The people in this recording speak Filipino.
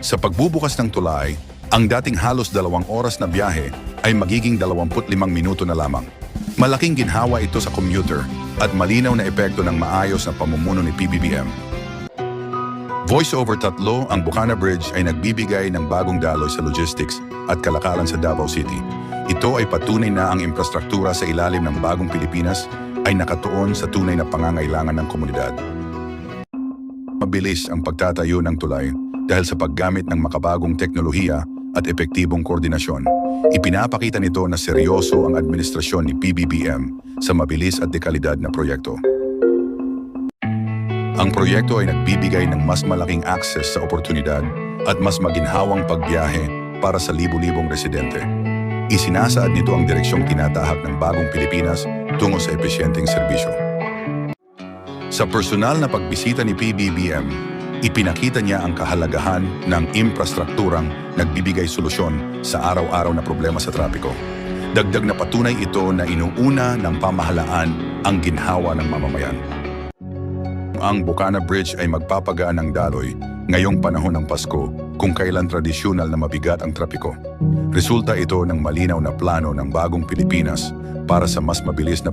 Sa pagbubukas ng tulay, ang dating halos 2 oras na biyahe ay magiging 25 minuto na lamang. Malaking ginhawa ito sa commuter at malinaw na epekto ng maayos na pamumuno ni PBBM. Voice over tatlo, ang Bukana Bridge ay nagbibigay ng bagong daloy sa logistics at kalakalan sa Davao City. Ito ay patunay na ang infrastruktura sa ilalim ng bagong Pilipinas ay nakatuon sa tunay na pangangailangan ng komunidad. Mabilis ang pagtatayo ng tulay dahil sa paggamit ng makabagong teknolohiya at epektibong koordinasyon. Ipinapakita nito na seryoso ang administrasyon ni PBBM sa mabilis at dekalidad na proyekto. Ang proyekto ay nagbibigay ng mas malaking access sa oportunidad at mas maginhawang pagbiyahe para sa libu-libong residente. Isinasaad nito ang direksyong tinatahak ng bagong Pilipinas tungo sa epesyenteng serbisyo. Sa personal na pagbisita ni PBBM, ipinakita niya ang kahalagahan ng infrastrukturang nagbibigay solusyon sa araw-araw na problema sa trapiko. Dagdag na patunay ito na inuuna ng pamahalaan ang ginhawa ng mamamayan. Ang Bukana Bridge ay magpapagaan ng daloy ngayong panahon ng Pasko kung kailan tradisyonal na mabigat ang trapiko. Resulta ito ng malinaw na plano ng bagong Pilipinas para sa mas mabilis na